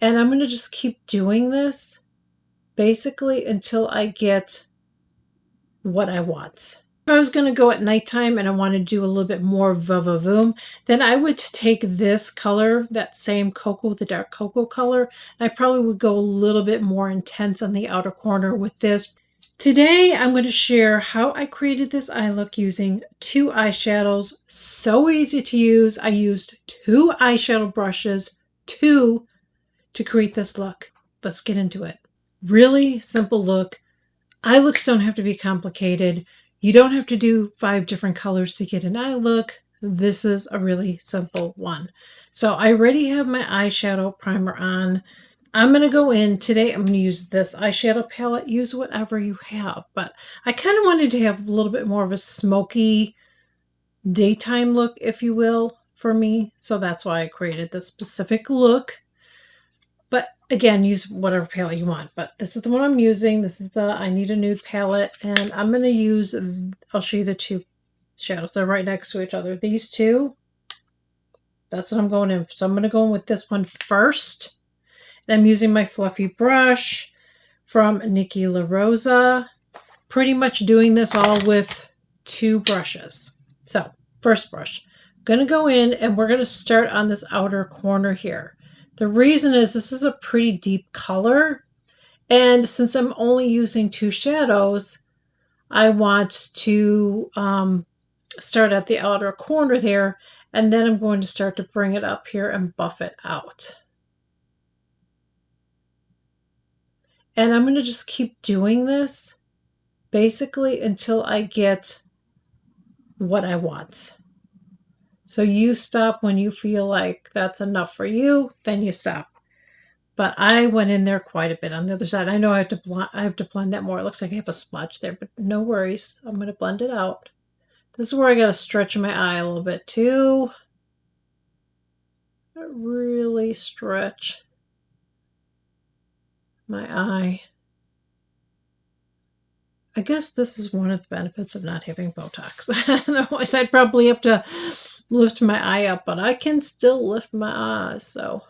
And I'm going to just keep doing this basically until I get what I want. If I was going to go at nighttime and I want to do a little bit more va-va-voom, then I would take this color, that same cocoa, the dark cocoa color, and I probably would go a little bit more intense on the outer corner with this. Today, I'm going to share how I created this eye look using 2 eyeshadows. So easy to use. I used 2 eyeshadow brushes, 2, to create this look. Let's get into it. Really simple look. Eye looks don't have to be complicated. You don't have to do 5 different colors to get an eye look. This is a really simple one. So I already have my eyeshadow primer on. I'm going to go in today. I'm going to use this eyeshadow palette. Use whatever you have. But I kind of wanted to have a little bit more of a smoky daytime look, if you will, for me. So that's why I created this specific look. But again, use whatever palette you want. But this is the one I'm using. This is the I Need a Nude palette. And I'm going to use, I'll show you the 2 shadows. They're right next to each other. These 2, that's what I'm going in. So I'm going to go in with this one first. I'm using my fluffy brush from Nikki La Rosa. Pretty much doing this all with 2 brushes. So, first brush. I'm going to go in and we're going to start on this outer corner here. The reason is this is a pretty deep color. And since I'm only using 2 shadows, I want to start at the outer corner there. And then I'm going to start to bring it up here and buff it out. And I'm going to just keep doing this basically until I get what I want. So you stop when you feel like that's enough for you, then you stop. But I went in there quite a bit on the other side. I know I have to blend that more. It looks like I have a splotch there, but no worries. I'm going to blend it out. This is where I got to stretch my eye a little bit too. Really stretch my eye. I guess this is one of the benefits of not having Botox. Otherwise, I'd probably have to lift my eye up, but I can still lift my eyes. So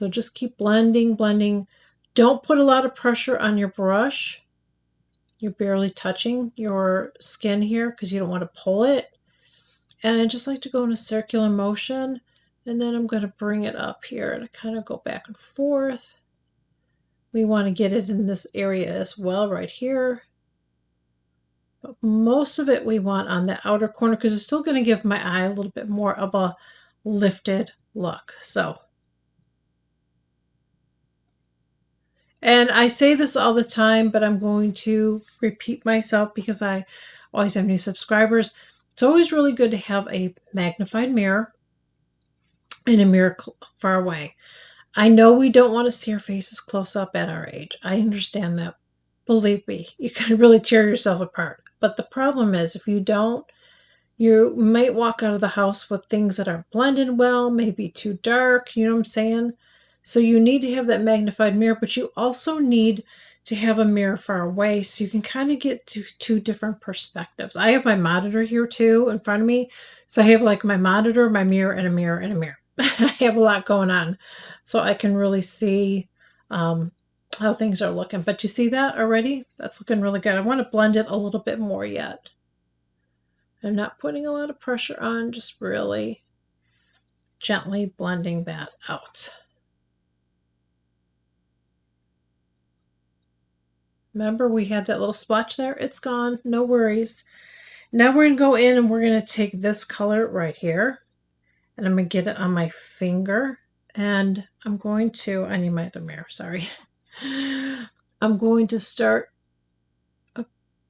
just keep blending, blending. Don't put a lot of pressure on your brush. You're barely touching your skin here because you don't want to pull it. And I just like to go in a circular motion. And then I'm going to bring it up here and kind of go back and forth. We want to get it in this area as well, right here. But most of it we want on the outer corner because it's still going to give my eye a little bit more of a lifted look. So, and I say this all the time, but I'm going to repeat myself because I always have new subscribers. It's always really good to have a magnified mirror and a mirror far away. I know we don't want to see our faces close up at our age. I understand that. Believe me, you can really tear yourself apart. But the problem is if you don't, you might walk out of the house with things that aren't blended well, maybe too dark, you know what I'm saying? So you need to have that magnified mirror, but you also need to have a mirror far away so you can kind of get to 2 different perspectives. I have my monitor here too in front of me. So I have like my monitor, my mirror, and a mirror, and a mirror. I have a lot going on. So I can really see how things are looking. But you see that already? That's looking really good. I want to blend it a little bit more yet. I'm not putting a lot of pressure on, just really gently blending that out. Remember we had that little splotch there? It's gone, no worries. Now we're going to go in and we're going to take this color right here. And I'm going to get it on my finger. And I'm going to, I need my other mirror, sorry. I'm going to start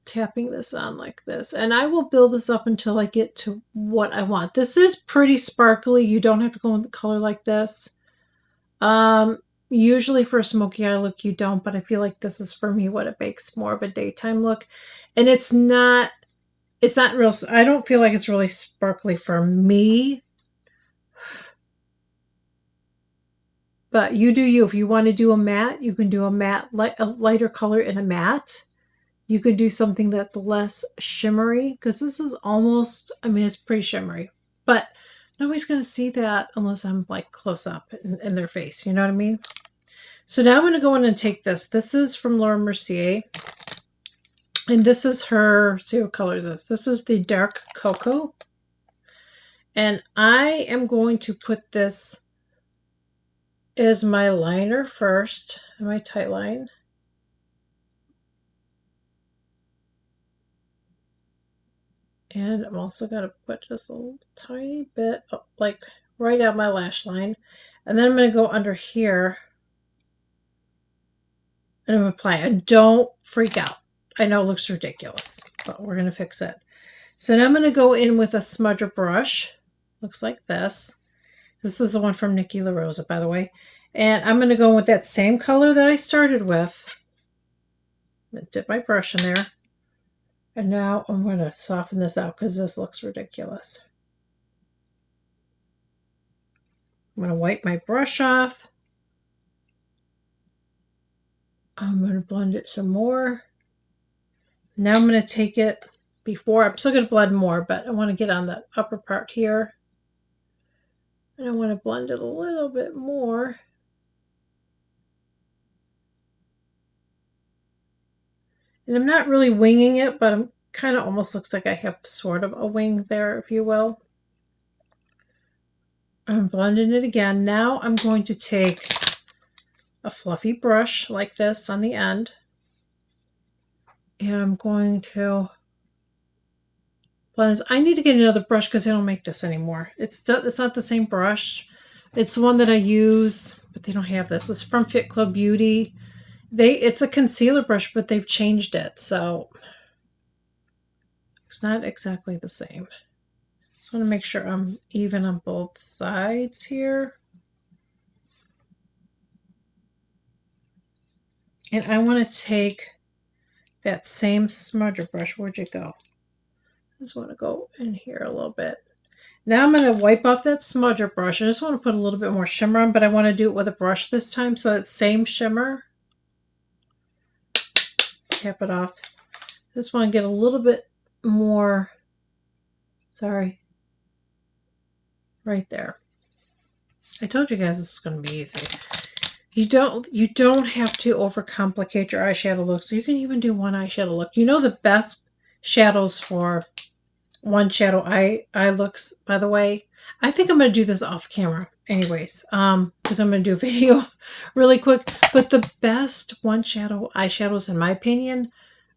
tapping this on like this. And I will build this up until I get to what I want. This is pretty sparkly. You don't have to go in the color like this. Usually for a smoky eye look, you don't, but I feel like this is for me what it makes more of a daytime look. And it's not real, I don't feel like it's really sparkly for me. But you do you. If you want to do a matte, you can do a matte, a lighter color in a matte. You could do something that's less shimmery because this is almost, I mean, it's pretty shimmery. But Nobody's going to see that unless I'm like close up in their face. You know what I mean? So now I'm going to go in and take this. This is from Laura Mercier. And this is her, see what color is this? This is the dark cocoa. And I am going to put this as my liner first, my tight line. And I'm also going to put just a little tiny bit, like right out my lash line. And then I'm going to go under here and I'm going to apply it. And don't freak out. I know it looks ridiculous, but we're going to fix it. So now I'm going to go in with a smudger brush. Looks like this. This is the one from Nikki LaRosa, by the way. And I'm going to go with that same color that I started with. I'm going to dip my brush in there. And now I'm going to soften this out because this looks ridiculous. I'm going to wipe my brush off. I'm going to blend it some more. Now I'm going to take it before. I'm still going to blend more, but I want to get on the upper part here. And I want to blend it a little bit more. And I'm not really winging it, but I'm kind of almost looks like I have sort of a wing there, if you will. I'm blending it again. Now I'm going to take a fluffy brush like this on the end. And I'm going to blend this. I need to get another brush because I don't make this anymore. It's not the same brush. It's the one that I use, but they don't have this. It's from Fit Club Beauty. It's a concealer brush, but they've changed it, so it's not exactly the same. Just want to make sure I'm even on both sides here. And I want to take that same smudger brush. Where'd you go? I just want to go in here a little bit. Now I'm going to wipe off that smudger brush. I just want to put a little bit more shimmer on, but I want to do it with a brush this time. So that same shimmer. Tap it off. Just want to get a little bit more, sorry, right there. I told you guys this is going to be easy. You don't have to overcomplicate your eyeshadow look. So you can even do one eyeshadow look. You know the best shadows for one shadow eye looks, by the way. I think I'm going to do this off camera anyways, because I'm going to do a video really quick. But the best one shadow eyeshadows, in my opinion,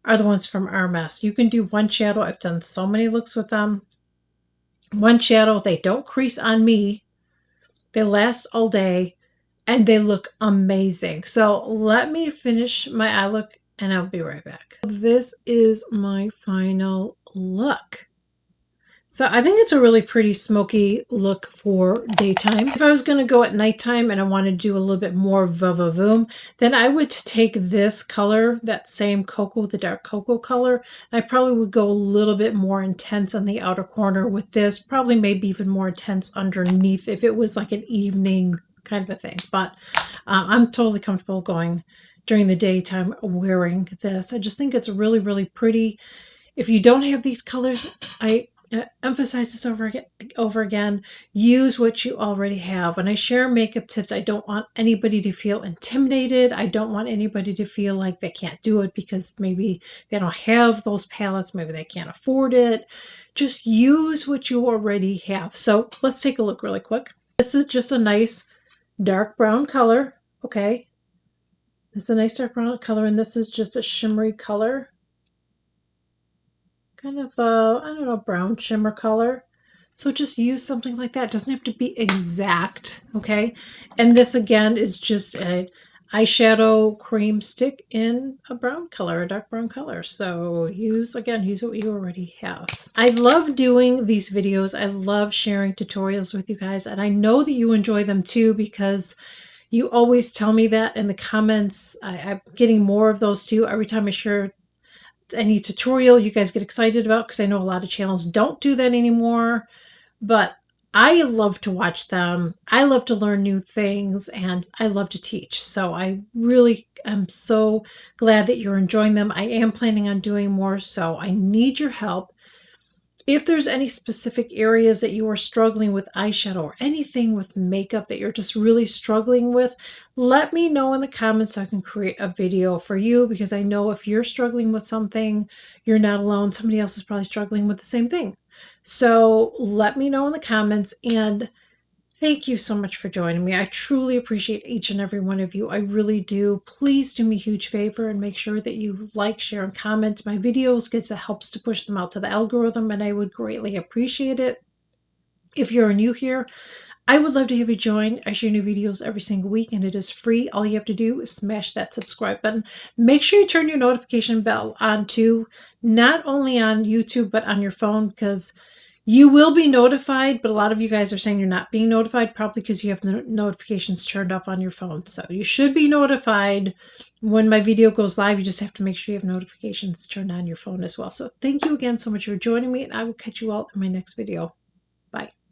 are the ones from RMS. You can do one shadow. I've done so many looks with them. One shadow, they don't crease on me. They last all day and they look amazing. So let me finish my eye look and I'll be right back. This is my final look. So I think it's a really pretty smoky look for daytime. If I was going to go at nighttime and I want to do a little bit more va-va-voom, then I would take this color, that same cocoa, the dark cocoa color. I probably would go a little bit more intense on the outer corner with this, probably maybe even more intense underneath if it was like an evening kind of a thing. But I'm totally comfortable going during the daytime wearing this. I just think it's really, really pretty. If you don't have these colors, I emphasize this over again. Use what you already have. When I share makeup tips, I don't want anybody to feel intimidated. I don't want anybody to feel like they can't do it because maybe they don't have those palettes. Maybe they can't afford it. Just use what you already have. So let's take a look really quick. This is just a nice dark brown color. Okay. This is a nice dark brown color, and this is just a shimmery color. Kind of a, I don't know, brown shimmer color. So just use something like that. It doesn't have to be exact, okay? And this again is just a eyeshadow cream stick in a brown color, a dark brown color. So use what you already have. I love doing these videos. I love sharing tutorials with you guys. And I know that you enjoy them too because you always tell me that in the comments. I'm getting more of those too. Every time I share any tutorial you guys get excited about, because I know a lot of channels don't do that anymore, but I love to watch them. I love to learn new things and I love to teach. So I really am so glad that you're enjoying them. I am planning on doing more, so I need your help. If there's any specific areas that you are struggling with eyeshadow or anything with makeup that you're just really struggling with, let me know in the comments so I can create a video for you, because I know if you're struggling with something, you're not alone. Somebody else is probably struggling with the same thing. So let me know in the comments, and thank you so much for joining me. I truly appreciate each and every one of you. I really do. Please do me a huge favor and make sure that you like, share, and comment my videos, because it helps to push them out to the algorithm, and I would greatly appreciate it. If you're new here, I would love to have you join. I share new videos every single week, and it is free. All you have to do is smash that subscribe button. Make sure you turn your notification bell on too, not only on YouTube, but on your phone, because you will be notified, but a lot of you guys are saying you're not being notified, probably because you have the notifications turned off on your phone. So you should be notified when my video goes live. You just have to make sure you have notifications turned on your phone as well. So thank you again so much for joining me, and I will catch you all in my next video. Bye.